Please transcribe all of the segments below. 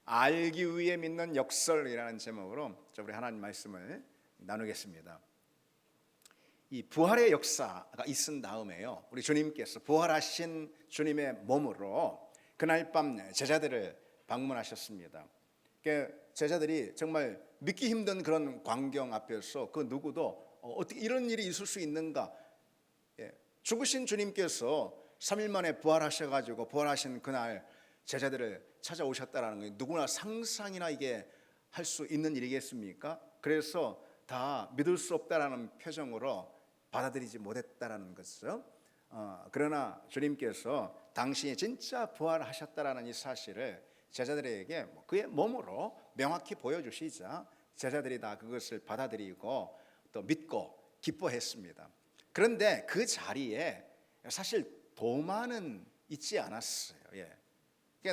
알기 위해 믿는 역설이라는 제목으로 우리 하나님 말씀을 나누겠습니다. 이 부활의 역사가 있은 다음에요, 우리 주님께서 부활하신 주님의 몸으로 그날 밤 제자들을 방문하셨습니다. 제자들이 정말 믿기 힘든 그런 광경 앞에서 그 누구도 어떻게 이런 일이 있을 수 있는가, 죽으신 주님께서 3일 만에 부활하셔가지고 부활하신 그날 제자들을 찾아오셨다라는 게 누구나 상상이나 이게 할 수 있는 일이겠습니까? 그래서 다 믿을 수 없다라는 표정으로 받아들이지 못했다라는 것이죠. 그러나 주님께서 당신이 진짜 부활하셨다라는 이 사실을 제자들에게 그의 몸으로 명확히 보여주시자 제자들이 다 그것을 받아들이고 또 믿고 기뻐했습니다. 그런데 그 자리에 사실 도마는 있지 않았어요.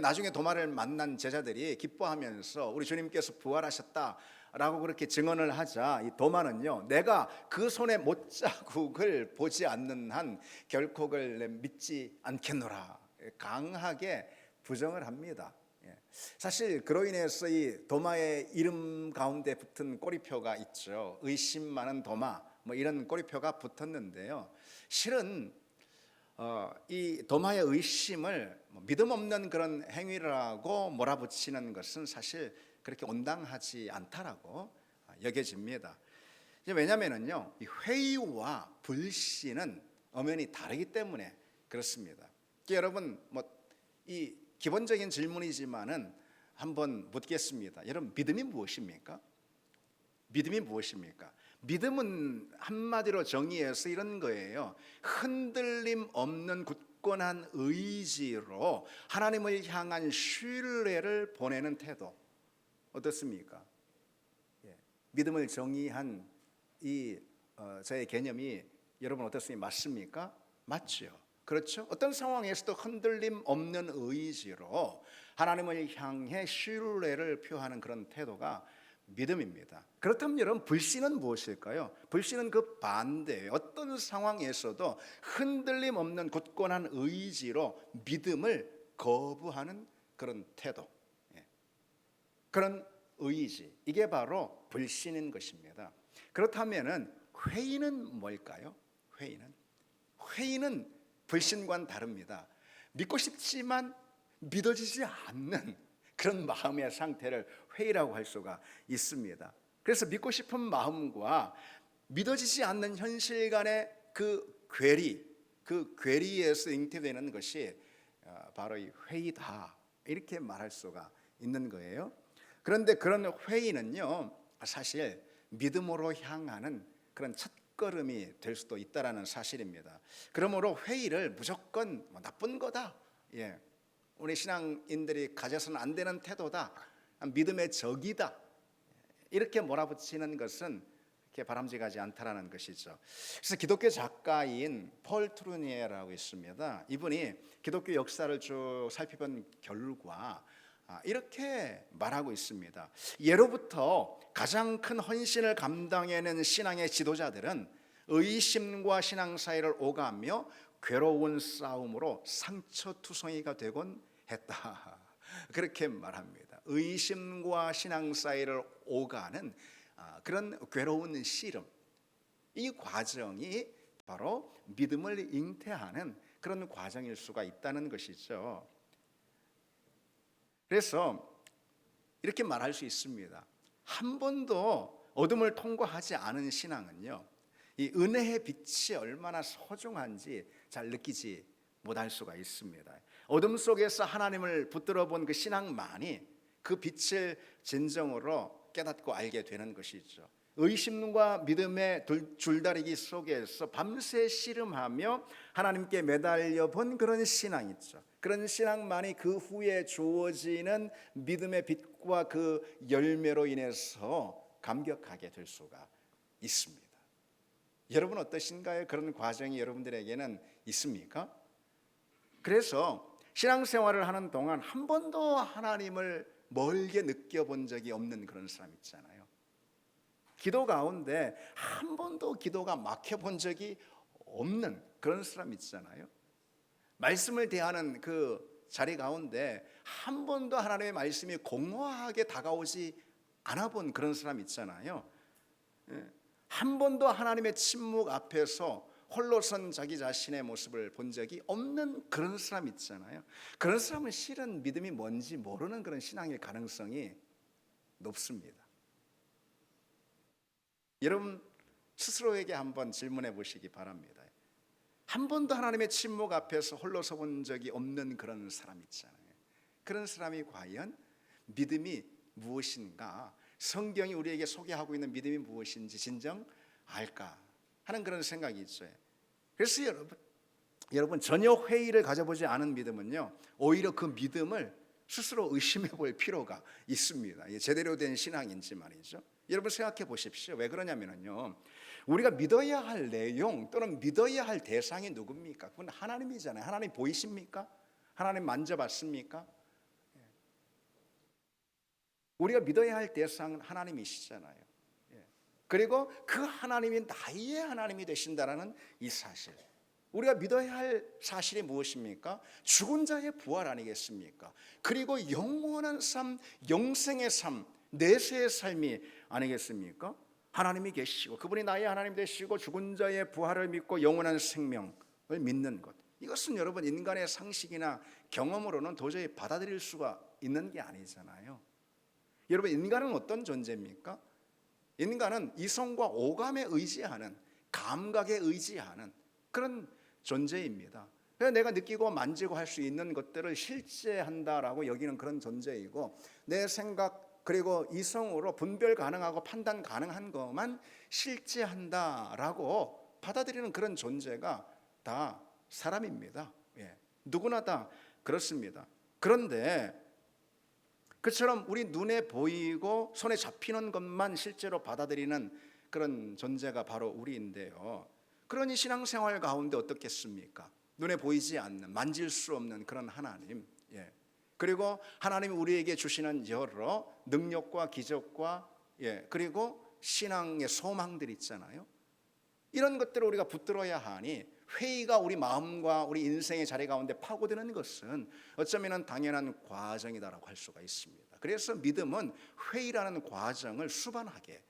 나중에 도마를 만난 제자들이 기뻐하면서 우리 주님께서 부활하셨다라고 그렇게 증언을 하자, 이 도마는요, 내가 그 손의 못자국을 보지 않는 한 결코 그를 믿지 않겠노라 강하게 부정을 합니다. 사실 그로 인해서 이 도마의 이름 가운데 붙은 꼬리표가 있죠. 의심 많은 도마, 이런 꼬리표가 붙었는데요, 실은 이 도마의 의심을 믿음 없는 그런 행위라고 몰아붙이는 것은 사실 그렇게 온당하지 않다라고 여겨집니다. 왜냐하면요, 이 회의와 불신은 엄연히 다르기 때문에 그렇습니다. 여러분, 이 기본적인 질문이지만은 한번 묻겠습니다. 여러분, 믿음이 무엇입니까? 믿음이 무엇입니까? 믿음은 한마디로 정의해서 이런 거예요. 흔들림 없는 굳건한 의지로 하나님을 향한 신뢰를 보내는 태도. 어떻습니까? 믿음을 정의한 이 저의 개념이 여러분 어떻습니까? 맞습니까? 맞죠. 그렇죠? 어떤 상황에서도 흔들림 없는 의지로 하나님을 향해 신뢰를 표하는 그런 태도가 믿음입니다. 그렇다면 여러분, 불신은 무엇일까요? 불신은 그 반대예요. 어떤 상황에서도 흔들림 없는 굳건한 의지로 믿음을 거부하는 그런 태도, 그런 의지, 이게 바로 불신인 것입니다. 그렇다면 회의는 뭘까요? 회의는 불신과는 다릅니다. 믿고 싶지만 믿어지지 않는 그런 마음의 상태를 회의라고 할 수가 있습니다. 그래서 믿고 싶은 마음과 믿어지지 않는 현실 간의 그 괴리에서 잉태되는 것이 바로 이 회의다, 이렇게 말할 수가 있는 거예요. 그런데 그런 회의는요, 사실 믿음으로 향하는 그런 첫걸음이 될 수도 있다라는 사실입니다. 그러므로 회의를 무조건 나쁜 거다, 우리 신앙인들이 가져서는 안 되는 태도다, 믿음의 적이다, 이렇게 몰아붙이는 것은 그렇게 바람직하지 않다라는 것이죠. 그래서 기독교 작가인 폴 트루니에라고 있습니다. 이분이 기독교 역사를 쭉 살펴본 결과 이렇게 말하고 있습니다. 예로부터 가장 큰 헌신을 감당해낸 신앙의 지도자들은 의심과 신앙 사이를 오가며 괴로운 싸움으로 상처투성이가 되곤 했다, 그렇게 말합니다. 의심과 신앙 사이를 오가는 그런 괴로운 씨름, 이 과정이 바로 믿음을 잉태하는 그런 과정일 수가 있다는 것이죠. 그래서 이렇게 말할 수 있습니다. 한 번도 어둠을 통과하지 않은 신앙은요, 이 은혜의 빛이 얼마나 소중한지 잘 느끼지 못할 수가 있습니다. 어둠 속에서 하나님을 붙들어 본 그 신앙만이 그 빛을 진정으로 깨닫고 알게 되는 것이죠. 의심과 믿음의 줄다리기 속에서 밤새 씨름하며 하나님께 매달려 본 그런 신앙 있죠. 그런 신앙만이 그 후에 주어지는 믿음의 빛과 그 열매로 인해서 감격하게 될 수가 있습니다. 여러분 어떠신가요? 그런 과정이 여러분들에게는 있습니까? 그래서 신앙생활을 하는 동안 한 번도 하나님을 멀게 느껴본 적이 없는 그런 사람 있잖아요. 기도 가운데 한 번도 기도가 막혀본 적이 없는 그런 사람 있잖아요. 말씀을 대하는 그 자리 가운데 한 번도 하나님의 말씀이 공허하게 다가오지 않아 본 그런 사람 있잖아요. 한 번도 하나님의 침묵 앞에서 홀로선 자기 자신의 모습을 본 적이 없는 그런 사람 있잖아요. 그런 사람은 실은 믿음이 뭔지 모르는 그런 신앙일 가능성이 높습니다. 여러분 스스로에게 한번 질문해 보시기 바랍니다. 한 번도 하나님의 침묵 앞에서 홀로 서본 적이 없는 그런 사람 있잖아요. 그런 사람이 과연 믿음이 무엇인가, 성경이 우리에게 소개하고 있는 믿음이 무엇인지 진정 알까 하는 그런 생각이 있어요. 그래서 여러분 전혀 회의를 가져보지 않은 믿음은요, 오히려 그 믿음을 스스로 의심해 볼 필요가 있습니다. 제대로 된 신앙인지 말이죠. 여러분 생각해 보십시오. 왜 그러냐면요, 우리가 믿어야 할 내용 또는 믿어야 할 대상이 누굽니까? 그건 하나님이잖아요. 하나님 보이십니까? 하나님 만져봤습니까? 우리가 믿어야 할 대상은 하나님이시잖아요. 그리고 그 하나님이 나의 하나님이 되신다라는 이 사실, 우리가 믿어야 할 사실이 무엇입니까? 죽은 자의 부활 아니겠습니까? 그리고 영원한 삶, 영생의 삶, 내세의 삶이 아니겠습니까? 하나님이 계시고 그분이 나의 하나님 되시고 죽은 자의 부활을 믿고 영원한 생명을 믿는 것, 이것은 여러분 인간의 상식이나 경험으로는 도저히 받아들일 수가 있는 게 아니잖아요. 여러분 인간은 어떤 존재입니까? 인간은 이성과 오감에 의지하는, 감각에 의지하는 그런 존재입니다. 그래서 내가 느끼고 만지고 할 수 있는 것들을 실제한다라고 여기는 그런 존재이고, 내 생각 그리고 이성으로 분별 가능하고 판단 가능한 것만 실제한다라고 받아들이는 그런 존재가 다 사람입니다. 누구나 다 그렇습니다. 그런데 그처럼 우리 눈에 보이고 손에 잡히는 것만 실제로 받아들이는 그런 존재가 바로 우리인데요. 그러니 신앙생활 가운데 어떻겠습니까? 눈에 보이지 않는, 만질 수 없는 그런 하나님, 그리고 하나님이 우리에게 주시는 여러 능력과 기적과 그리고 신앙의 소망들이 있잖아요. 이런 것들을 우리가 붙들어야 하니 회의가 우리 마음과 우리 인생의 자리 가운데 파고드는 것은 어쩌면 당연한 과정이다라고 할 수가 있습니다. 그래서 믿음은 회의라는 과정을 수반하게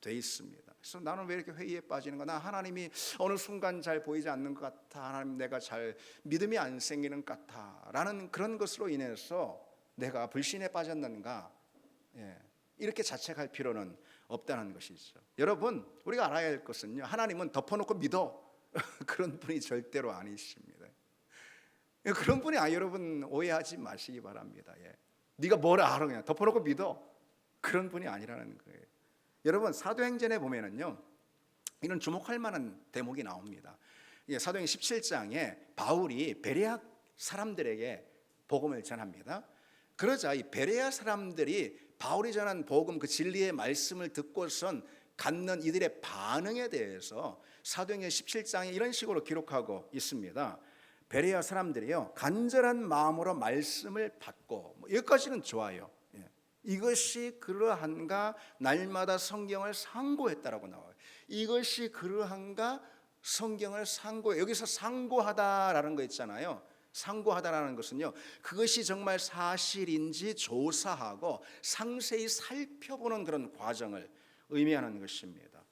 돼 있습니다. 그래서 나는 왜 이렇게 회의에 빠지는가? 나 하나님이 어느 순간 잘 보이지 않는 것 같아. 하나님 내가 잘 믿음이 안 생기는 것 같아. 라는 그런 것으로 인해서 내가 불신에 빠졌는가? 이렇게 자책할 필요는 없다는 것이죠. 여러분 우리가 알아야 할 것은요, 하나님은 덮어놓고 믿어 그런 분이 절대로 아니십니다. 그런 분이 여러분 오해하지 마시기 바랍니다. 네가 뭘 알아 그냥 덮어놓고 믿어, 그런 분이 아니라는 거예요. 여러분 사도행전에 보면은요, 이런 주목할 만한 대목이 나옵니다. 사도행 17장에 바울이 베레아 사람들에게 복음을 전합니다. 그러자 이 베레아 사람들이 바울이 전한 복음, 그 진리의 말씀을 듣고선 갖는 이들의 반응에 대해서 사도행전 17장에 이런 식으로 기록하고 있습니다. 베레아 사람들이요, 간절한 마음으로 말씀을 받고, 여기까지는 좋아요. 이것이 그러한가 날마다 성경을 상고했다라고 나와요. 이것이 그러한가 성경을 상고, 여기서 상고하다라는 거 있잖아요. 상고하다라는 것은요, 그것이 정말 사실인지 조사하고 상세히 살펴보는 그런 과정을 의미하는 것입니다.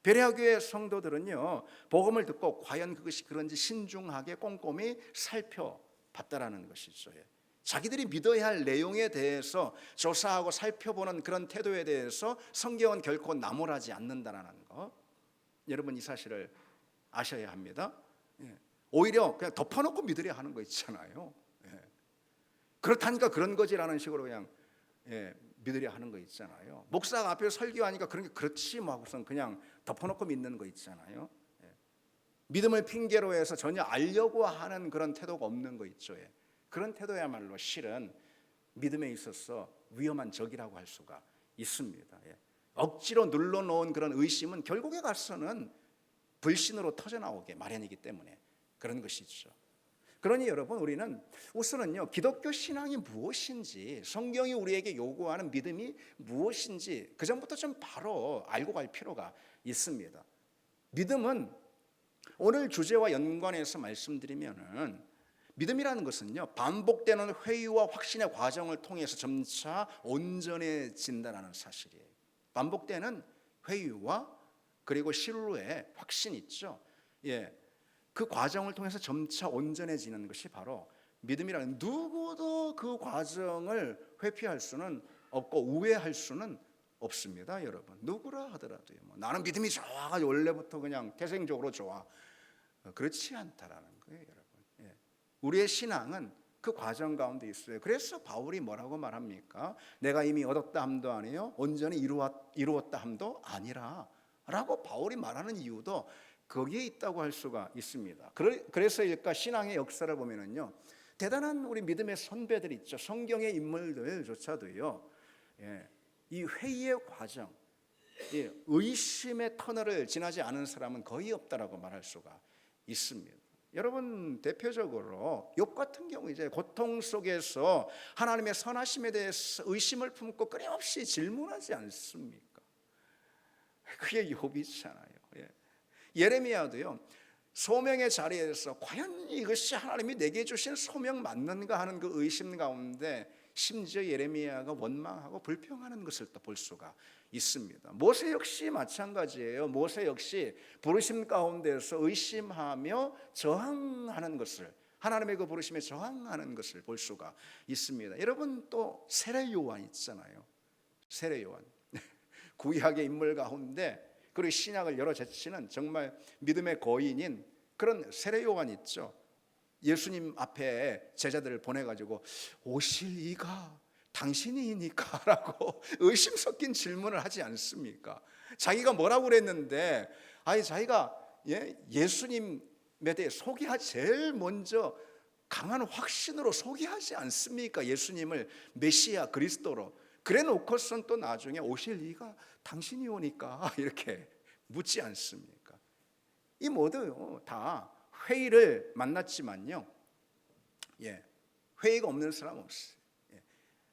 베레아 교회 성도들은요, 복음을 듣고 과연 그것이 그런지 신중하게 꼼꼼히 살펴봤다라는 것이죠. 자기들이 믿어야 할 내용에 대해서 조사하고 살펴보는 그런 태도에 대해서 성경은 결코 나무라지 않는다는 거, 여러분 이 사실을 아셔야 합니다. 오히려 그냥 덮어놓고 믿으려 하는 거 있잖아요. 그렇다니까 그런 거지라는 식으로 그냥 믿으려 하는 거 있잖아요. 목사가 앞에 설교하니까 그런 게 그렇지 뭐 하고선 그냥 덮어놓고 믿는 거 있잖아요. 믿음을 핑계로 해서 전혀 알려고 하는 그런 태도가 없는 거 있죠. 그런 태도야말로 실은 믿음에 있어서 위험한 적이라고 할 수가 있습니다. 억지로 눌러놓은 그런 의심은 결국에 가서는 불신으로 터져나오게 마련이기 때문에 그런 것이죠. 그러니 여러분 우리는 우선은요, 기독교 신앙이 무엇인지, 성경이 우리에게 요구하는 믿음이 무엇인지 그 전부터 좀 바로 알고 갈 필요가 있습니다. 믿음은 오늘 주제와 연관해서 말씀드리면은 믿음이라는 것은요, 반복되는 회의와 확신의 과정을 통해서 점차 온전해진다는 사실이에요. 반복되는 회의와 그리고 신뢰의 확신이 있죠. 예, 그 과정을 통해서 점차 온전해지는 것이 바로 믿음이라는, 누구도 그 과정을 회피할 수는 없고 우회할 수는 없습니다, 여러분. 누구라 하더라도요. 나는 믿음이 좋아가지고 원래부터 그냥 태생적으로 좋아. 그렇지 않다라는 거예요, 여러분. 예. 우리의 신앙은 그 과정 가운데 있어요. 그래서 바울이 뭐라고 말합니까? 내가 이미 얻었다 함도 아니요 온전히 이루었다 함도 아니라 라고 바울이 말하는 이유도 거기에 있다고 할 수가 있습니다. 그래서일까 신앙의 역사를 보면은요, 대단한 우리 믿음의 선배들 있죠. 성경의 인물들조차도요, 예, 이 회의의 과정, 의심의 터널을 지나지 않은 사람은 거의 없다라고 말할 수가 있습니다. 여러분, 대표적으로 욥 같은 경우 이제 고통 속에서 하나님의 선하심에 대해서 의심을 품고 끊임없이 질문하지 않습니까? 그게 욥이잖아요. 예레미야도요, 소명의 자리에서 과연 이것이 하나님이 내게 주신 소명 맞는가 하는 그 의심 가운데 심지어 예레미야가 원망하고 불평하는 것을 또 볼 수가 있습니다. 모세 역시 마찬가지예요. 모세 역시 부르심 가운데서 의심하며 저항하는 것을, 하나님의 그 부르심에 저항하는 것을 볼 수가 있습니다. 여러분, 또 세례 요한 있잖아요. 세례 요한 구약의 인물 가운데 그리고 신약을 열어 제치는 정말 믿음의 거인인 그런 세례 요한 있죠. 예수님 앞에 제자들을 보내가지고 오실 이가 당신이니까 라고 의심 섞인 질문을 하지 않습니까? 자기가 뭐라고 그랬는데, 자기가 예수님에 대해 제일 먼저 강한 확신으로 소개하지 않습니까? 예수님을 메시아 그리스도로. 그래 놓고선 또 나중에 오실 이가 당신이 오니까 이렇게 묻지 않습니까? 이 모두 다 회의를 만났지만요, 회의가 없는 사람은 없어요.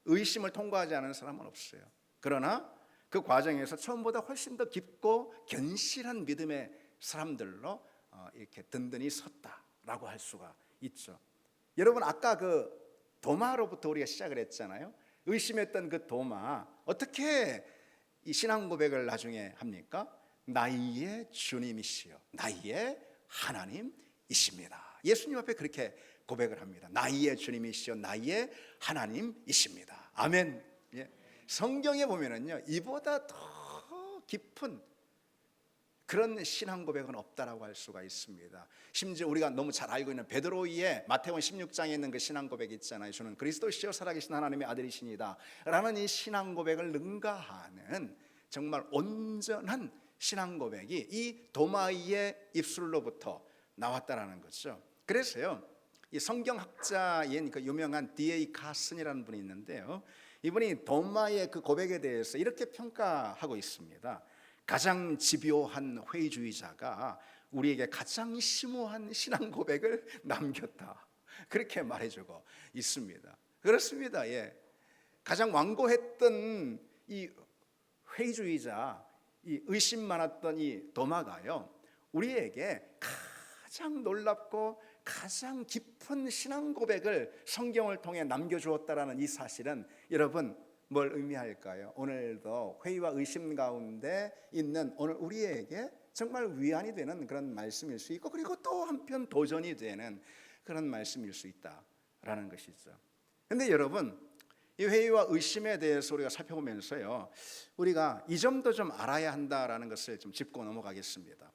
의심을 통과하지 않은 사람은 없어요. 그러나 그 과정에서 처음보다 훨씬 더 깊고 견실한 믿음의 사람들로 이렇게 든든히 섰다라고 할 수가 있죠. 여러분, 아까 그 도마로부터 우리가 시작을 했잖아요. 의심했던 그 도마, 어떻게 이 신앙 고백을 나중에 합니까? 나의 주님이시여 나의 하나님이십니다. 예수님 앞에 그렇게 고백을 합니다. 나의 주님이시여 나의 하나님이십니다. 아멘. 성경에 보면은요, 이보다 더 깊은 그런 신앙 고백은 없다라고 할 수가 있습니다. 심지어 우리가 너무 잘 알고 있는 베드로의 마태복음 16장에 있는 그 신앙 고백 있잖아요. 저는 그리스도시여 살아계신 하나님의 아들이시니다 라는 이 신앙 고백을 능가하는 정말 온전한 신앙 고백이 이 도마의 입술로부터 나왔다라는 거죠. 그래서요, 이 성경학자인 그 유명한 D.A. 카슨이라는 분이 있는데요, 이분이 도마의 그 고백에 대해서 이렇게 평가하고 있습니다. 가장 집요한 회의주의자가 우리에게 가장 심오한 신앙 고백을 남겼다, 그렇게 말해주고 있습니다. 그렇습니다. 가장 완고했던 이 회의주의자, 이 의심 많았던 이 도마가요, 우리에게 가장 놀랍고 가장 깊은 신앙 고백을 성경을 통해 남겨주었다라는 이 사실은 여러분 뭘 의미할까요? 오늘도 회의와 의심 가운데 있는 오늘 우리에게 정말 위안이 되는 그런 말씀일 수 있고, 그리고 또 한편 도전이 되는 그런 말씀일 수 있다라는 것이죠. 그런데 여러분, 이 회의와 의심에 대해서 우리가 살펴보면서요, 우리가 이 점도 좀 알아야 한다라는 것을 좀 짚고 넘어가겠습니다.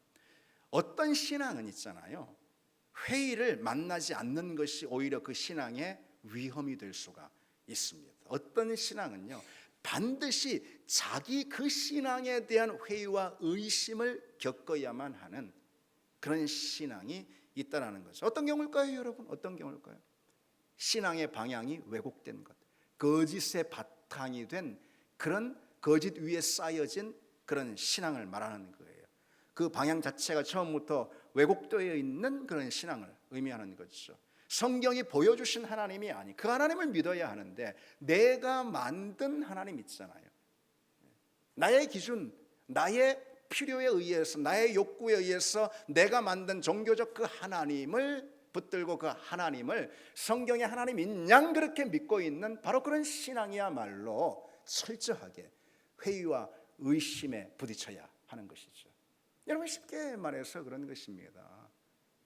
어떤 신앙은 있잖아요, 회의를 만나지 않는 것이 오히려 그 신앙의 위험이 될 수가 있습니다. 어떤 신앙은요, 반드시 자기 그 신앙에 대한 회의와 의심을 겪어야만 하는 그런 신앙이 있다라는 거죠. 어떤 경우일까요, 여러분? 어떤 경우일까요? 신앙의 방향이 왜곡된 것, 거짓의 바탕이 된 그런 거짓 위에 쌓여진 그런 신앙을 말하는 거예요. 그 방향 자체가 처음부터 왜곡되어 있는 그런 신앙을 의미하는 거죠. 성경이 보여주신 하나님이 아니, 그 하나님을 믿어야 하는데 내가 만든 하나님 있잖아요. 나의 기준, 나의 필요에 의해서, 나의 욕구에 의해서 내가 만든 종교적 그 하나님을 붙들고 그 하나님을 성경의 하나님인 양 그렇게 믿고 있는 바로 그런 신앙이야말로 철저하게 회의와 의심에 부딪혀야 하는 것이죠. 여러분, 쉽게 말해서 그런 것입니다.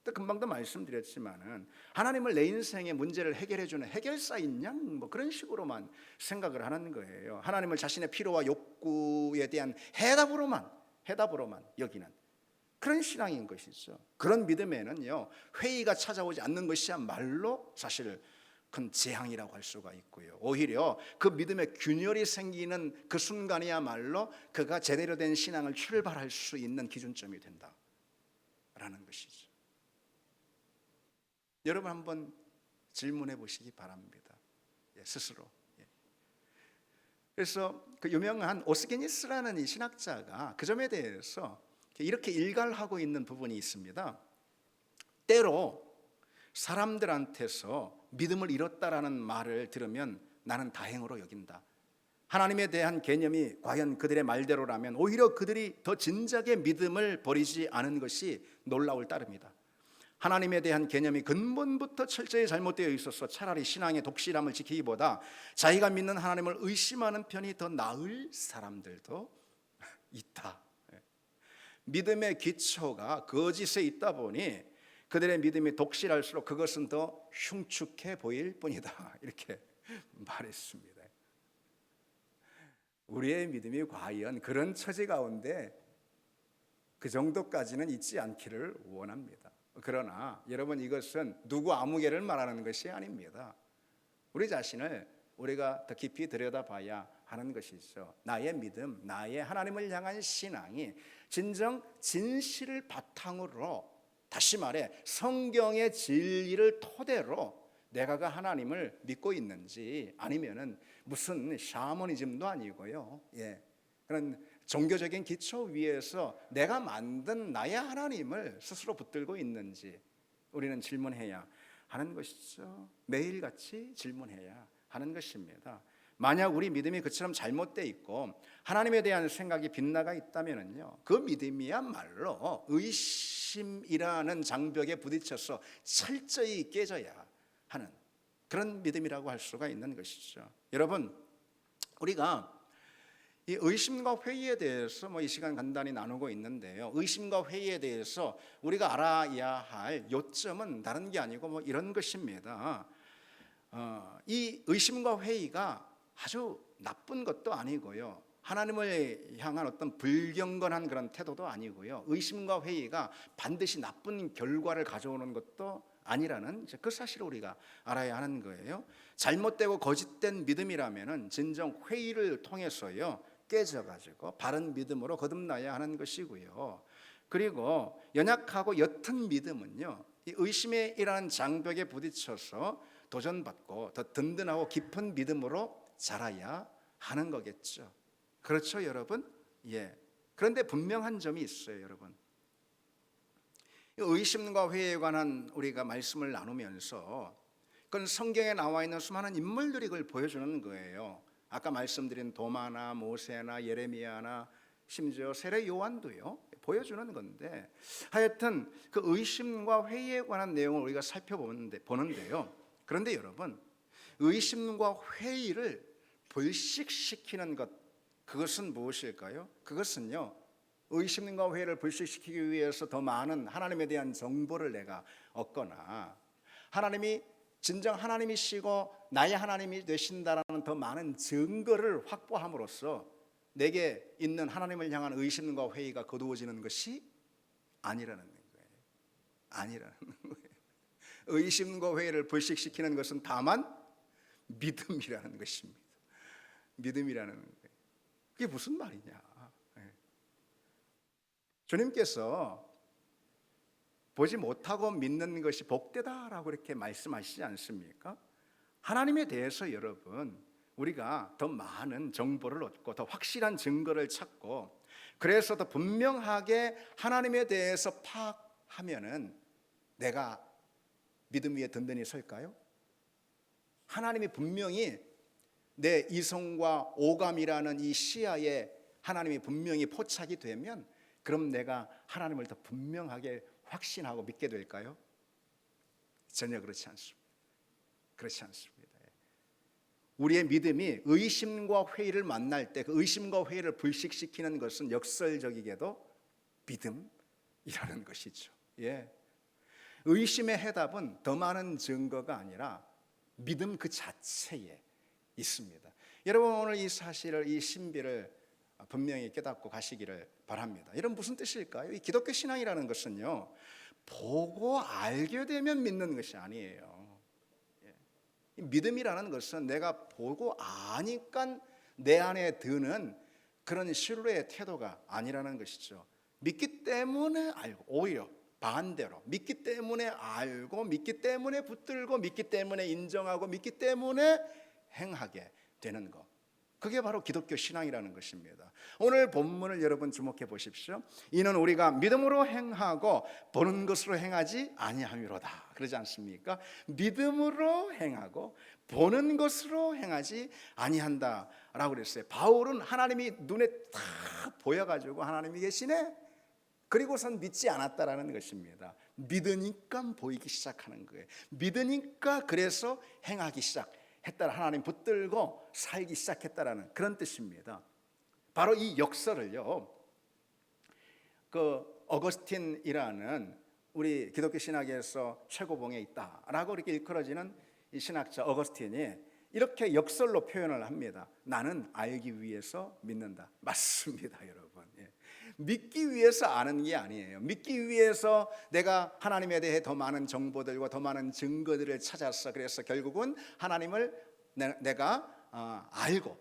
또 금방도 말씀드렸지만은 하나님을 내 인생의 문제를 해결해 주는 해결사인 양 뭐 그런 식으로만 생각을 하는 거예요. 하나님을 자신의 필요와 욕구에 대한 해답으로만 여기는 그런 신앙인 것이죠. 그런 믿음에는요, 회의가 찾아오지 않는 것이야말로 사실 큰 재앙이라고 할 수가 있고요. 오히려 그 믿음의 균열이 생기는 그 순간이야말로 그가 제대로 된 신앙을 출발할 수 있는 기준점이 된다라는 것이죠. 여러분, 한번 질문해 보시기 바랍니다. 스스로. 그래서 그 유명한 오스게니스라는 이 신학자가 그 점에 대해서 이렇게 일갈하고 있는 부분이 있습니다. 때로 사람들한테서 믿음을 잃었다라는 말을 들으면 나는 다행으로 여긴다. 하나님에 대한 개념이 과연 그들의 말대로라면 오히려 그들이 더 진작에 믿음을 버리지 않은 것이 놀라울 따름이다. 하나님에 대한 개념이 근본부터 철저히 잘못되어 있어서 차라리 신앙의 독실함을 지키기보다 자기가 믿는 하나님을 의심하는 편이 더 나을 사람들도 있다. 믿음의 기초가 거짓에 있다 보니 그들의 믿음이 독실할수록 그것은 더 흉측해 보일 뿐이다. 이렇게 말했습니다. 우리의 믿음이 과연 그런 처지 가운데 그 정도까지는 있지 않기를 원합니다. 그러나 여러분, 이것은 누구 아무개를 말하는 것이 아닙니다. 우리 자신을 우리가 더 깊이 들여다봐야 하는 것이죠. 나의 믿음, 나의 하나님을 향한 신앙이 진정 진실을 바탕으로, 다시 말해 성경의 진리를 토대로 내가 그 하나님을 믿고 있는지, 아니면은 무슨 샤머니즘도 아니고요, 그런 종교적인 기초 위에서 내가 만든 나의 하나님을 스스로 붙들고 있는지 우리는 질문해야 하는 것이죠. 매일같이 질문해야 하는 것입니다. 만약 우리 믿음이 그처럼 잘못되어 있고 하나님에 대한 생각이 빗나가 있다면요, 그 믿음이야말로 의심이라는 장벽에 부딪혀서 철저히 깨져야 하는 그런 믿음이라고 할 수가 있는 것이죠. 여러분, 우리가 이 의심과 회의에 대해서 이 시간 간단히 나누고 있는데요, 의심과 회의에 대해서 우리가 알아야 할 요점은 다른 게 아니고 이런 것입니다. 이 의심과 회의가 아주 나쁜 것도 아니고요, 하나님을 향한 어떤 불경건한 그런 태도도 아니고요, 의심과 회의가 반드시 나쁜 결과를 가져오는 것도 아니라는 그 사실을 우리가 알아야 하는 거예요. 잘못되고 거짓된 믿음이라면은 진정 회의를 통해서요 깨져가지고 바른 믿음으로 거듭나야 하는 것이고요. 그리고 연약하고 옅은 믿음은요, 이 의심이라는 장벽에 부딪혀서 도전받고 더 든든하고 깊은 믿음으로 자라야 하는 거겠죠. 그렇죠, 여러분? 그런데 분명한 점이 있어요, 여러분. 의심과 회의에 관한 우리가 말씀을 나누면서 그건 성경에 나와 있는 수많은 인물들이 그걸 보여주는 거예요. 아까 말씀드린 도마나 모세나 예레미야나 심지어 세례 요한도요 보여주는 건데, 하여튼 그 의심과 회의에 관한 내용을 우리가 보는데요. 그런데 여러분, 의심과 회의를 불식시키는 것, 그것은 무엇일까요? 그것은요, 의심과 회의를 불식시키기 위해서 더 많은 하나님에 대한 정보를 내가 얻거나, 하나님이 진정 하나님이시고 나의 하나님이 되신다라는 더 많은 증거를 확보함으로써 내게 있는 하나님을 향한 의심과 회의가 거두어지는 것이 아니라는 거예요. 아니라는 거예요. 의심과 회의를 불식시키는 것은 다만 믿음이라는 것입니다. 믿음이라는 거예요. 그게 무슨 말이냐? 주님께서 보지 못하고 믿는 것이 복되다라고 이렇게 말씀하시지 않습니까? 하나님에 대해서 여러분, 우리가 더 많은 정보를 얻고 더 확실한 증거를 찾고, 그래서 더 분명하게 하나님에 대해서 파악하면은 내가 믿음 위에 든든히 설까요? 하나님이 분명히 내 이성과 오감이라는 이 시야에 하나님이 분명히 포착이 되면, 그럼 내가 하나님을 더 분명하게 확신하고 믿게 될까요? 전혀 그렇지 않습니다. 그렇지 않습니다. 우리의 믿음이 의심과 회의를 만날 때 그 의심과 회의를 불식시키는 것은 역설적이게도 믿음이라는 것이죠. 예. 의심의 해답은 더 많은 증거가 아니라 믿음 그 자체에 있습니다. 여러분 오늘 이 사실을, 이 신비를 분명히 깨닫고 가시기를 바랍니다. 이런 무슨 뜻일까요? 이 기독교 신앙이라는 것은요, 보고 알게 되면 믿는 것이 아니에요. 믿음이라는 것은 내가 보고 아니까 내 안에 드는 그런 신뢰의 태도가 아니라는 것이죠. 믿기 때문에 알고, 오히려 반대로 믿기 때문에 알고, 믿기 때문에 붙들고, 믿기 때문에 인정하고, 믿기 때문에 행하게 되는 것, 그게 바로 기독교 신앙이라는 것입니다. 오늘 본문을 여러분 주목해 보십시오. 이는 우리가 믿음으로 행하고 보는 것으로 행하지 아니함이로다, 그러지 않습니까? 믿음으로 행하고 보는 것으로 행하지 아니한다라고 그랬어요. 바울은 하나님이 눈에 다 보여가지고 하나님이 계시네, 그리고선 믿지 않았다라는 것입니다. 믿으니까 보이기 시작하는 거예요. 믿으니까 그래서 행하기 시작했다, 하나님 붙들고 살기 시작했다라는 그런 뜻입니다. 바로 이 역설을요, 그 어거스틴이라는 우리 기독교 신학에서 최고봉에 있다라고 이렇게 일컬어지는 이 신학자 어거스틴이 이렇게 역설로 표현을 합니다. 나는 알기 위해서 믿는다. 맞습니다, 여러분. 예. 믿기 위해서 아는 게 아니에요. 믿기 위해서 내가 하나님에 대해 더 많은 정보들과 더 많은 증거들을 찾았어. 그래서 결국은 하나님을 내가 알고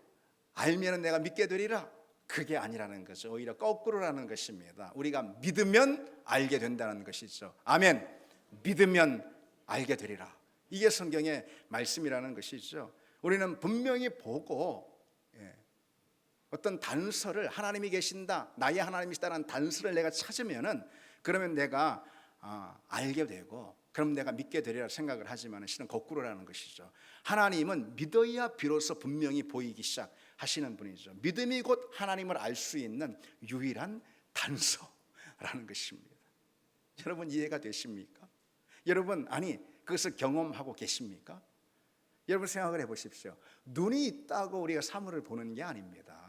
알면 내가 믿게 되리라, 그게 아니라는 거죠. 오히려 거꾸로라는 것입니다. 우리가 믿으면 알게 된다는 것이죠. 아멘. 믿으면 알게 되리라, 이게 성경의 말씀이라는 것이죠. 우리는 분명히 보고 어떤 단서를, 하나님이 계신다, 나의 하나님이시다라는 단서를 내가 찾으면은 그러면 내가 알게 되고 그럼 내가 믿게 되리라 생각을 하지만 실은 거꾸로라는 것이죠. 하나님은 믿어야 비로소 분명히 보이기 시작하시는 분이죠. 믿음이 곧 하나님을 알 수 있는 유일한 단서라는 것입니다. 여러분 이해가 되십니까? 여러분 아니 그것을 경험하고 계십니까? 여러분 생각을 해보십시오. 눈이 있다고 우리가 사물을 보는 게 아닙니다.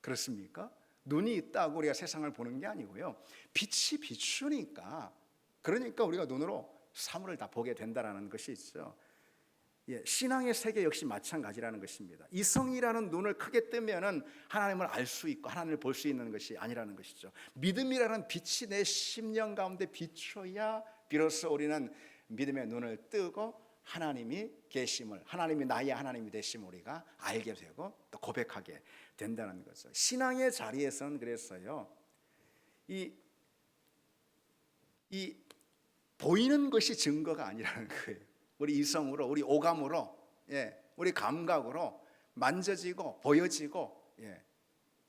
그렇습니까? 눈이 있다고 우리가 세상을 보는 게 아니고요, 빛이 비추니까, 그러니까 우리가 눈으로 사물을 다 보게 된다는 것이 있죠. 예, 신앙의 세계 역시 마찬가지라는 것입니다. 이성이라는 눈을 크게 뜨면은 하나님을 알 수 있고 하나님을 볼 수 있는 것이 아니라는 것이죠. 믿음이라는 빛이 내 심령 가운데 비춰야 비로소 우리는 믿음의 눈을 뜨고 하나님이 계심을, 하나님이 나의 하나님이 되심을 우리가 알게 되고 또 고백하게 된다는 거죠. 신앙의 자리에서는 그랬어요. 이 보이는 것이 증거가 아니라는 거예요. 우리 이성으로, 우리 오감으로, 우리 감각으로 만져지고 보여지고,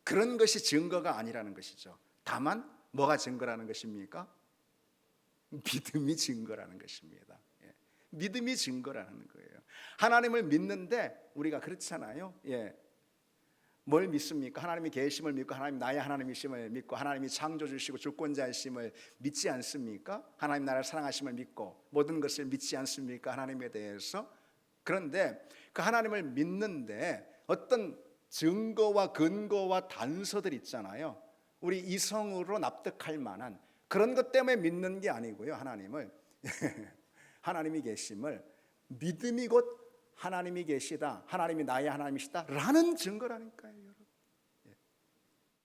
그런 것이 증거가 아니라는 것이죠. 다만 뭐가 증거라는 것입니까? 믿음이 증거라는 것입니다. 믿음이 증거라는 거예요. 하나님을 믿는데 우리가 그렇잖아요. 뭘 믿습니까? 하나님이 계심을 믿고 하나님 나의 하나님이심을 믿고 하나님이 창조주시고 주권자이심을 믿지 않습니까? 하나님 나를 사랑하심을 믿고 모든 것을 믿지 않습니까? 하나님에 대해서. 그런데 그 하나님을 믿는데 어떤 증거와 근거와 단서들 있잖아요. 우리 이성으로 납득할 만한 그런 것 때문에 믿는 게 아니고요, 하나님을 하나님이 계심을, 믿음이 곧 하나님이 계시다, 하나님이 나의 하나님이시다 라는 증거라니까요, 여러분.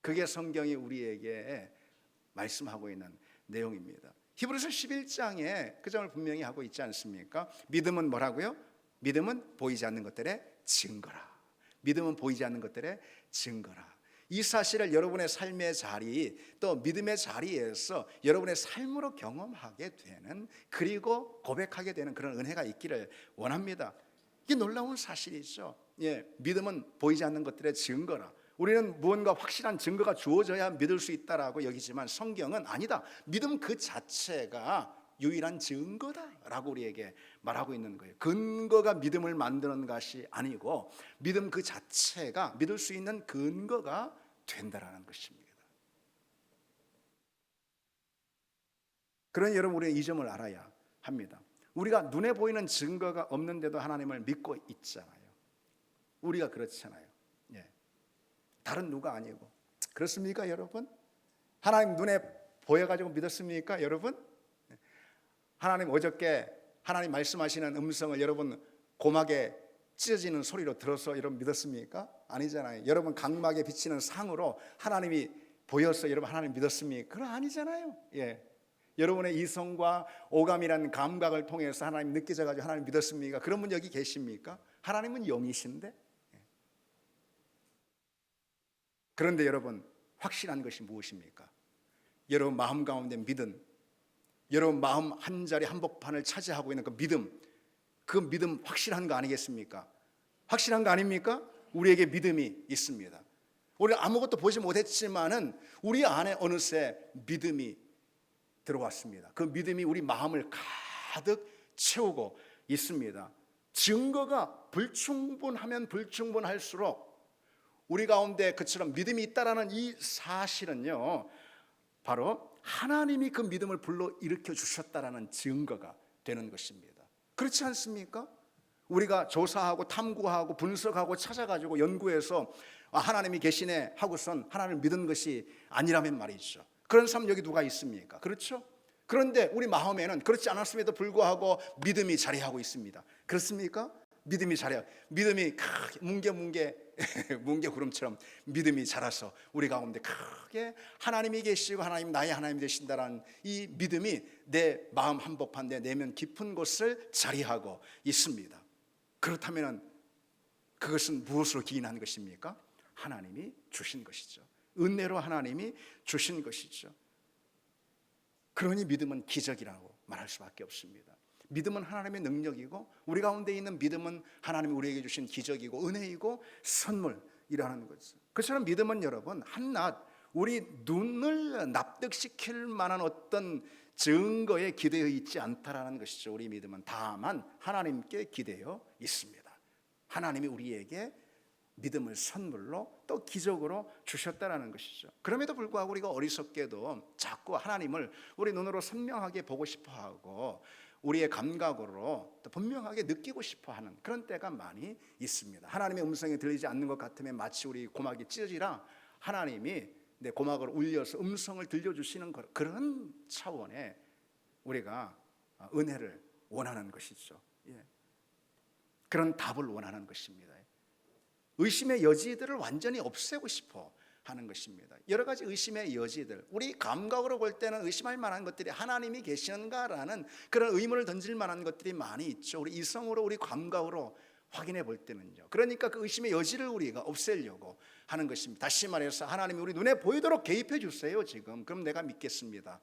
그게 성경이 우리에게 말씀하고 있는 내용입니다. 히브리서 11장에 그 점을 분명히 하고 있지 않습니까? 믿음은 뭐라고요? 믿음은 보이지 않는 것들의 증거라. 믿음은 보이지 않는 것들의 증거라. 이 사실을 여러분의 삶의 자리, 또 믿음의 자리에서 여러분의 삶으로 경험하게 되는, 그리고 고백하게 되는 그런 은혜가 있기를 원합니다. 이게 놀라운 사실이죠. 믿음은 보이지 않는 것들의 증거라. 우리는 무언가 확실한 증거가 주어져야 믿을 수 있다라고 여기지만 성경은 아니다. 믿음 그 자체가 유일한 증거다라고 우리에게 말하고 있는 거예요. 근거가 믿음을 만드는 것이 아니고 믿음 그 자체가 믿을 수 있는 근거가 된다라는 것입니다. 그러니 여러분 우리는 이 점을 알아야 합니다. 우리가 눈에 보이는 증거가 없는데도 하나님을 믿고 있잖아요. 우리가 그렇잖아요. 예. 다른 누가 아니고. 그렇습니까, 여러분? 하나님 눈에 보여가지고 믿었습니까, 여러분? 하나님 어저께 하나님 말씀하시는 음성을 여러분 고막에 찢어지는 소리로 들어서 여러분 믿었습니까? 아니잖아요. 여러분 각막에 비치는 상으로 하나님이 보여서 여러분 하나님 믿었습니까? 그건 아니잖아요. 예. 여러분의 이성과 오감이라는 감각을 통해서 하나님 느껴져가지고 하나님 믿었습니까? 그런 분 여기 계십니까? 하나님은 영이신데. 예. 그런데 여러분 확실한 것이 무엇입니까? 여러분 마음 가운데 믿음, 여러분 마음 한 자리 한복판을 차지하고 있는 그 믿음 확실한 거 아니겠습니까? 확실한 거 아닙니까? 우리에게 믿음이 있습니다. 우리는 아무것도 보지 못했지만은 우리 안에 어느새 믿음이 들어왔습니다. 그 믿음이 우리 마음을 가득 채우고 있습니다. 증거가 불충분하면 불충분할수록 우리 가운데 그처럼 믿음이 있다라는 이 사실은요, 바로 하나님이 그 믿음을 불러일으켜 주셨다라는 증거가 되는 것입니다. 그렇지 않습니까? 우리가 조사하고 탐구하고 분석하고 찾아가지고 연구해서 하나님이 계시네 하고선 하나님을 믿은 것이 아니라면 말이죠. 그런 사람 여기 누가 있습니까? 그렇죠? 그런데 우리 마음에는 그렇지 않았음에도 불구하고 믿음이 자리하고 있습니다. 그렇습니까? 믿음이 자리, 믿음이 크게 뭉게 구름처럼 믿음이 자라서 우리 가운데 크게 하나님이 계시고 하나님 나의 하나님 되신다라는 이 믿음이 내 마음 한복판 내 내면 깊은 곳을 자리하고 있습니다. 그렇다면 그것은 무엇으로 기인한 것입니까? 하나님이 주신 것이죠. 은혜로 하나님이 주신 것이죠. 그러니 믿음은 기적이라고 말할 수밖에 없습니다. 믿음은 하나님의 능력이고 우리 가운데 있는 믿음은 하나님이 우리에게 주신 기적이고 은혜이고 선물이라는 거죠. 그처럼 믿음은 여러분 한낱 우리 눈을 납득시킬 만한 어떤 증거에 기대어 있지 않다라는 것이죠. 우리 믿음은 다만 하나님께 기대어 있습니다. 하나님이 우리에게 믿음을 선물로 또 기적으로 주셨다라는 것이죠. 그럼에도 불구하고 우리가 어리석게도 자꾸 하나님을 우리 눈으로 선명하게 보고 싶어하고 우리의 감각으로 또 분명하게 느끼고 싶어하는 그런 때가 많이 있습니다. 하나님의 음성이 들리지 않는 것 같으면 마치 우리 고막이 찢어지라 하나님이 내 고막을 울려서 음성을 들려주시는 그런 차원의 우리가 은혜를 원하는 것이죠. 예. 그런 답을 원하는 것입니다. 의심의 여지들을 완전히 없애고 싶어 하는 것입니다. 여러 가지 의심의 여지들, 우리 감각으로 볼 때는 의심할 만한 것들이 하나님이 계시는가라는 그런 의문을 던질 만한 것들이 많이 있죠. 우리 이성으로 우리 감각으로 확인해 볼 때는요. 그러니까 그 의심의 여지를 우리가 없애려고 하는 것입니다. 다시 말해서 하나님이 우리 눈에 보이도록 개입해 주세요 지금. 그럼 내가 믿겠습니다.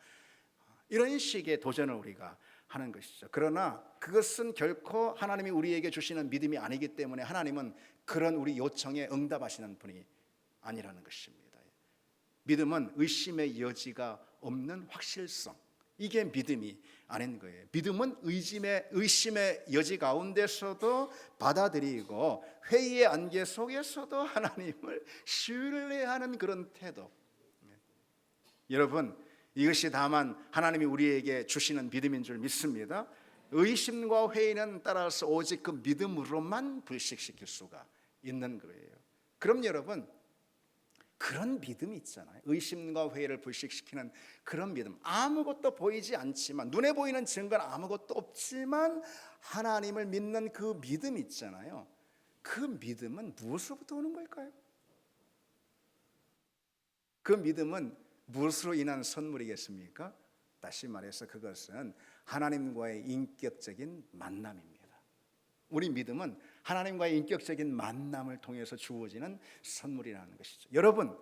이런 식의 도전을 우리가 하는 것이죠. 그러나 그것은 결코 하나님이 우리에게 주시는 믿음이 아니기 때문에 하나님은 그런 우리 요청에 응답하시는 분이 아니라는 것입니다. 믿음은 의심의 여지가 없는 확실성, 이게 믿음이 아닌 거예요. 믿음은 의심의 여지 가운데서도 받아들이고 회의의 안개 속에서도 하나님을 신뢰하는 그런 태도. 여러분, 이것이 다만 하나님이 우리에게 주시는 믿음인 줄 믿습니다. 의심과 회의는 따라서 오직 그 믿음으로만 불식시킬 수가 있는 거예요. 그럼 여러분, 그런 믿음이 있잖아요. 의심과 회의를 불식시키는 그런 믿음. 아무것도 보이지 않지만, 눈에 보이는 증거는 아무것도 없지만 하나님을 믿는 그 믿음 있잖아요. 그 믿음은 무엇으로부터 오는 걸까요? 그 믿음은 무엇으로 인한 선물이겠습니까? 다시 말해서 그것은 하나님과의 인격적인 만남입니다. 우리 믿음은 하나님과의 인격적인 만남을 통해서 주어지는 선물이라는 것이죠. 여러분,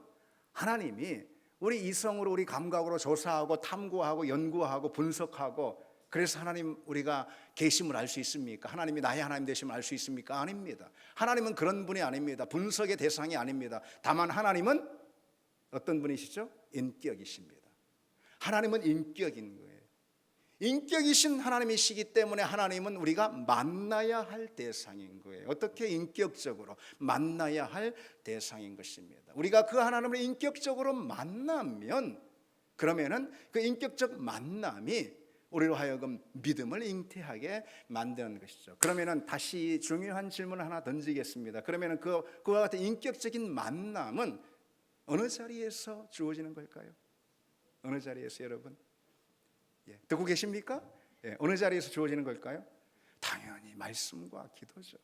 하나님이 우리 이성으로 우리 감각으로 조사하고 탐구하고 연구하고 분석하고 그래서 하나님 우리가 계심을 알 수 있습니까? 하나님이 나의 하나님 되심을 알 수 있습니까? 아닙니다. 하나님은 그런 분이 아닙니다. 분석의 대상이 아닙니다. 다만 하나님은 어떤 분이시죠? 인격이십니다. 하나님은 인격인 거예요. 인격이신 하나님이시기 때문에 하나님은 우리가 만나야 할 대상인 거예요. 어떻게 인격적으로 만나야 할 대상인 것입니다. 우리가 그 하나님을 인격적으로 만나면 그러면은 그 인격적 만남이 우리로 하여금 믿음을 잉태하게 만드는 것이죠. 그러면은 다시 중요한 질문을 하나 던지겠습니다. 그러면은 그와 같은 인격적인 만남은 어느 자리에서 주어지는 걸까요? 어느 자리에서 여러분? 듣고 계십니까? 어느 자리에서 주어지는 걸까요? 당연히 말씀과 기도죠.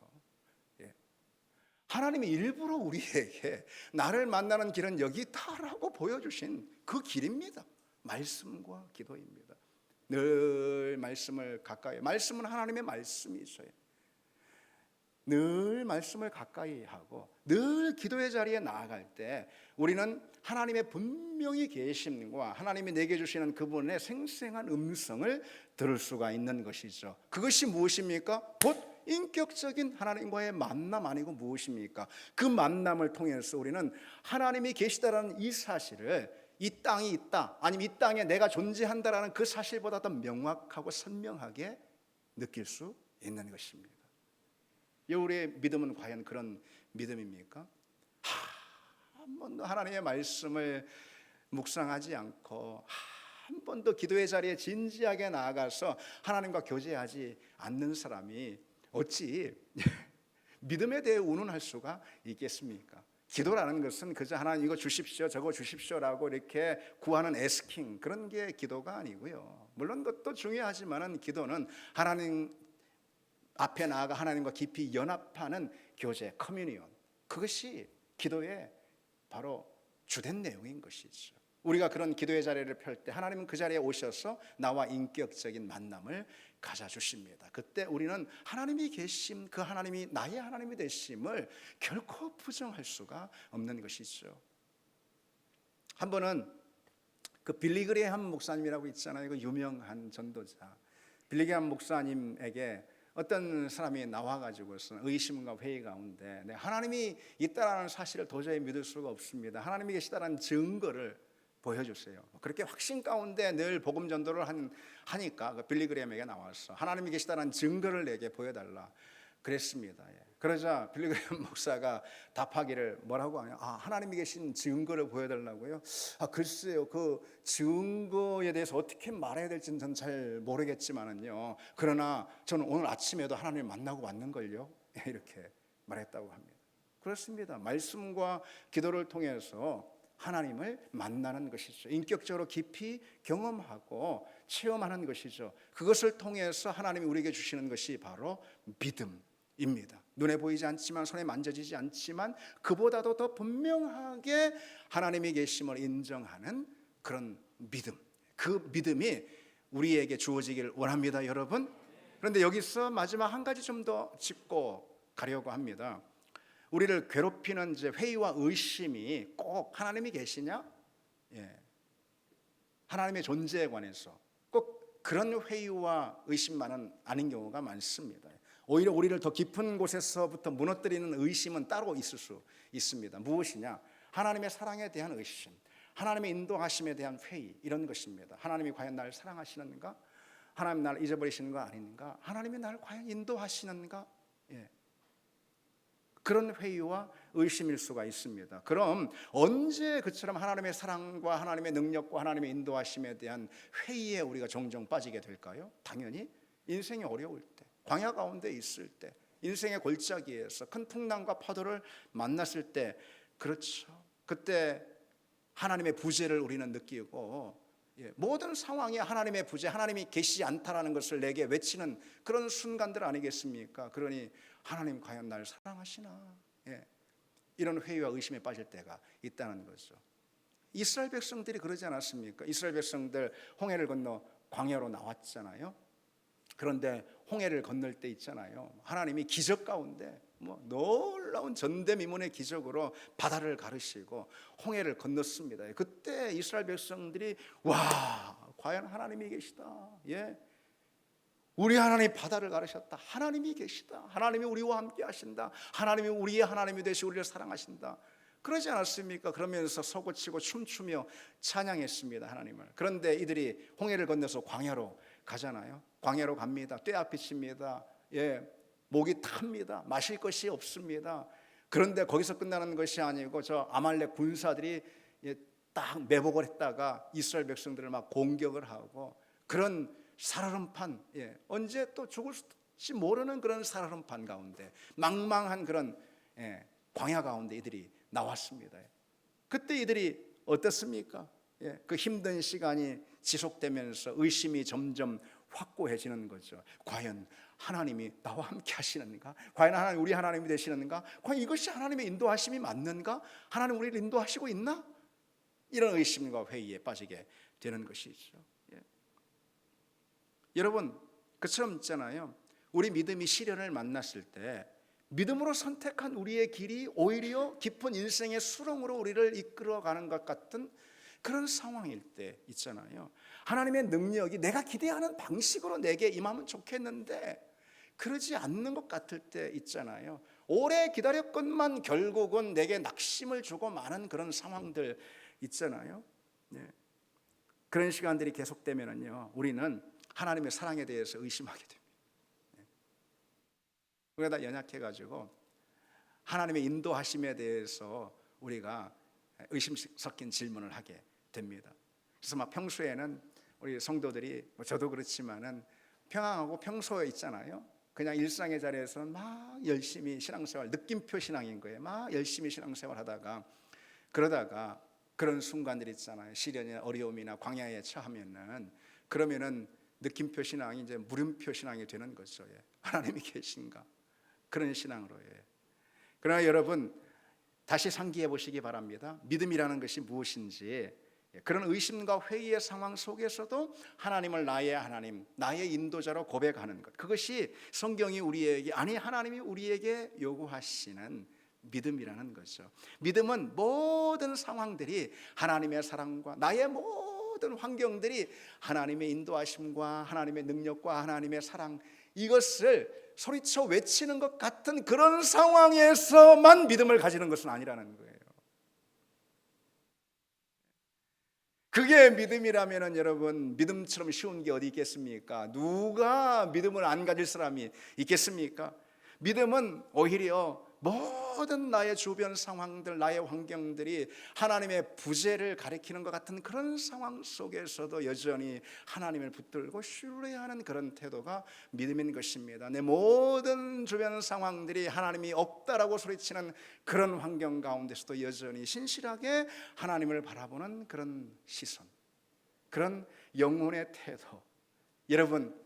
하나님이 일부러 우리에게 나를 만나는 길은 여기 있다라고 보여주신 그 길입니다. 말씀과 기도입니다. 늘 말씀을 가까이, 말씀은 하나님의 말씀이죠. 늘 말씀을 가까이 하고 늘 기도의 자리에 나아갈 때 우리는 하나님의 분명히 계심과 하나님이 내게 주시는 그분의 생생한 음성을 들을 수가 있는 것이죠. 그것이 무엇입니까? 곧 인격적인 하나님과의 만남 아니고 무엇입니까? 그 만남을 통해서 우리는 하나님이 계시다라는 이 사실을, 이 땅이 있다, 아니면 이 땅에 내가 존재한다라는 그 사실보다 더 명확하고 선명하게 느낄 수 있는 것입니다. 우리의 믿음은 과연 그런 믿음입니까? 한 번도 하나님의 말씀을 묵상하지 않고 한 번도 기도의 자리에 진지하게 나아가서 하나님과 교제하지 않는 사람이 어찌 믿음에 대해 운운할 수가 있겠습니까? 기도라는 것은 그저 하나님 이거 주십시오 저거 주십시오라고 이렇게 구하는 애스킹, 그런 게 기도가 아니고요. 물론 그것도 중요하지만은 기도는 하나님 앞에 나아가 하나님과 깊이 연합하는 교제, 커뮤니온, 그것이 기도의 바로 주된 내용인 것이죠. 우리가 그런 기도의 자리를 펼 때 하나님은 그 자리에 오셔서 나와 인격적인 만남을 가져주십니다. 그때 우리는 하나님이 계심, 그 하나님이 나의 하나님이 되심을 결코 부정할 수가 없는 것이죠. 한 번은 그 빌리 그레이엄 목사님이라고 있잖아요. 그 유명한 전도자. 빌리 그레이엄 목사님에게 어떤 사람이 나와가지고서 의심과 회의 가운데 하나님이 있다라는 사실을 도저히 믿을 수가 없습니다. 하나님이 계시다라는 증거를 보여주세요. 그렇게 확신 가운데 늘 복음 전도를 하니까 그 빌리 그레이엄에게 나와서 하나님이 계시다라는 증거를 내게 보여달라 그랬습니다. 그러자 빌리 그레이엄 목사가 답하기를 뭐라고 하냐? 하나님이 계신 증거를 보여달라고요? 글쎄요, 그 증거에 대해서 어떻게 말해야 될지는 저는 잘 모르겠지만은요. 그러나 저는 오늘 아침에도 하나님을 만나고 왔는걸요. 이렇게 말했다고 합니다. 그렇습니다. 말씀과 기도를 통해서 하나님을 만나는 것이죠. 인격적으로 깊이 경험하고 체험하는 것이죠. 그것을 통해서 하나님이 우리에게 주시는 것이 바로 믿음입니다. 눈에 보이지 않지만, 손에 만져지지 않지만 그보다도 더 분명하게 하나님이 계심을 인정하는 그런 믿음, 그 믿음이 우리에게 주어지기를 원합니다, 여러분. 그런데 여기서 마지막 한 가지 좀 더 짚고 가려고 합니다. 우리를 괴롭히는 이제 회의와 의심이 꼭 하나님이 계시냐? 하나님의 존재에 관해서 꼭 그런 회의와 의심만은 아닌 경우가 많습니다. 오히려 우리를 더 깊은 곳에서부터 무너뜨리는 의심은 따로 있을 수 있습니다. 무엇이냐? 하나님의 사랑에 대한 의심, 하나님의 인도하심에 대한 회의, 이런 것입니다. 하나님이 과연 나를 사랑하시는가? 하나님 나를 잊어버리시는 거 아닌가? 하나님이 나를 과연 인도하시는가? 그런 회의와 의심일 수가 있습니다. 그럼 언제 그처럼 하나님의 사랑과 하나님의 능력과 하나님의 인도하심에 대한 회의에 우리가 종종 빠지게 될까요? 당연히 인생이 어려울 때, 광야 가운데 있을 때, 인생의 골짜기에서 큰 풍랑과 파도를 만났을 때, 그렇죠. 그때 하나님의 부재를 우리는 느끼고 모든 상황에 하나님의 부재, 하나님이 계시지 않다라는 것을 내게 외치는 그런 순간들 아니겠습니까? 그러니 하나님 과연 나를 사랑하시나? 이런 회의와 의심에 빠질 때가 있다는 거죠. 이스라엘 백성들이 그러지 않았습니까? 이스라엘 백성들 홍해를 건너 광야로 나왔잖아요. 그런데 홍해를 건널 때 있잖아요. 하나님이 기적 가운데 놀라운 전대미문의 기적으로 바다를 가르시고 홍해를 건넜습니다. 그때 이스라엘 백성들이 와, 과연 하나님이 계시다. 우리 하나님 바다를 가르셨다. 하나님이 계시다. 하나님이 우리와 함께 하신다. 하나님이 우리의 하나님이 되시 우리를 사랑하신다. 그러지 않았습니까? 그러면서 서고치고 춤추며 찬양했습니다, 하나님을. 그런데 이들이 홍해를 건너서 광야로 가잖아요. 광야로 갑니다. 떼앞이칩니다. 목이 탑니다. 마실 것이 없습니다. 그런데 거기서 끝나는 것이 아니고 저 아말렉 군사들이 딱 매복을 했다가 이스라엘 백성들을 막 공격을 하고 그런 살얼음판, 언제 또 죽을지 모르는 그런 살얼음판 가운데, 망망한 그런 광야 가운데 이들이 나왔습니다. 그때 이들이 어떻습니까? 그 힘든 시간이 지속되면서 의심이 점점 확고해지는 거죠. 과연 하나님이 나와 함께 하시는가? 과연 하나님 우리 하나님이 되시는가? 과연 이것이 하나님의 인도하심이 맞는가? 하나님 우리를 인도하시고 있나? 이런 의심과 회의에 빠지게 되는 것이죠. 여러분, 그처럼 있잖아요. 우리 믿음이 시련을 만났을 때 믿음으로 선택한 우리의 길이 오히려 깊은 인생의 수렁으로 우리를 이끌어가는 것 같은 그런 상황일 때 있잖아요. 하나님의 능력이 내가 기대하는 방식으로 내게 임하면 좋겠는데 그러지 않는 것 같을 때 있잖아요. 오래 기다렸건만 결국은 내게 낙심을 주고 마는 그런 상황들 있잖아요. 그런 시간들이 계속되면은요, 우리는 하나님의 사랑에 대해서 의심하게 됩니다. 우리가 다 연약해가지고 하나님의 인도하심에 대해서 우리가 의심 섞인 질문을 하게 됩니다. 그래서 막 평소에는 우리 성도들이, 저도 그렇지만은 평안하고 평소에 있잖아요. 그냥 일상의 자리에서는 막 열심히 신앙생활, 느낌표 신앙인 거예요. 막 열심히 신앙생활 하다가 그러다가 그런 순간들이 있잖아요. 시련이나 어려움이나 광야에 처하면은, 그러면은 느낌표 신앙이 이제 물음표 신앙이 되는 거죠. 하나님이 계신가? 그런 신앙으로. 그러나 여러분, 다시 상기해 보시기 바랍니다. 믿음이라는 것이 무엇인지, 그런 의심과 회의의 상황 속에서도 하나님을 나의 하나님, 나의 인도자로 고백하는 것, 그것이 성경이 우리에게, 아니 하나님이 우리에게 요구하시는 믿음이라는 거죠. 믿음은 모든 상황들이 하나님의 사랑과 나의 모든 환경들이 하나님의 인도하심과 하나님의 능력과 하나님의 사랑, 이것을 소리쳐 외치는 것 같은 그런 상황에서만 믿음을 가지는 것은 아니라는 거예요. 그게 믿음이라면 여러분, 믿음처럼 쉬운 게 어디 있겠습니까? 누가 믿음을 안 가질 사람이 있겠습니까? 믿음은 오히려 모든 나의 주변 상황들, 나의 환경들이 하나님의 부재를 가리키는 것 같은 그런 상황 속에서도 여전히 하나님을 붙들고 신뢰하는 그런 태도가 믿음인 것입니다. 내 모든 주변 상황들이 하나님이 없다라고 소리치는 그런 환경 가운데서도 여전히 신실하게 하나님을 바라보는 그런 시선, 그런 영혼의 태도. 여러분,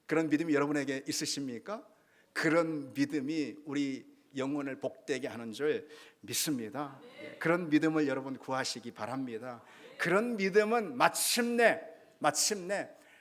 그런 믿음이 여러분에게 있으십니까? 그런 믿음이 우리 영혼을 복되게 하는 줄 믿습니다. 그런 믿음을 여러분 구하시기 바랍니다. 그런 믿음은 마침내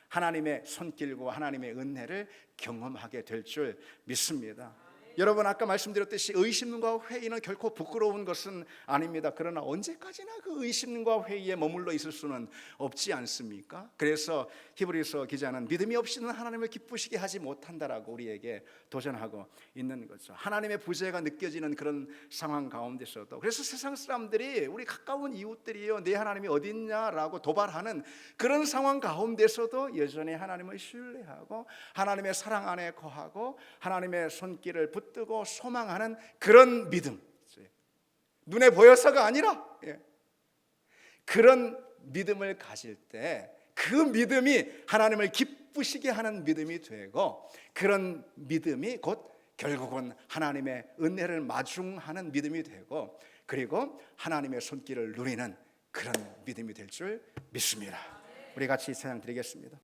하나님의 손길과 하나님의 은혜를 경험하게 될 줄 믿습니다. 여러분, 아까 말씀드렸듯이 의심과 회의는 결코 부끄러운 것은 아닙니다. 그러나 언제까지나 그 의심과 회의에 머물러 있을 수는 없지 않습니까? 그래서 히브리서 기자는 믿음이 없이는 하나님을 기쁘시게 하지 못한다라고 우리에게 도전하고 있는 거죠. 하나님의 부재가 느껴지는 그런 상황 가운데서도, 그래서 세상 사람들이, 우리 가까운 이웃들이요, 내 하나님이 어디 있냐라고 도발하는 그런 상황 가운데서도 여전히 하나님을 신뢰하고 하나님의 사랑 안에 거하고 하나님의 손길을 붙들고 소망하는 그런 믿음, 눈에 보여서가 아니라 그런 믿음을 가질 때 그 믿음이 하나님을 기쁘시게 하는 믿음이 되고, 그런 믿음이 곧 결국은 하나님의 은혜를 마중하는 믿음이 되고, 그리고 하나님의 손길을 누리는 그런 믿음이 될 줄 믿습니다. 우리 같이 찬양 드리겠습니다.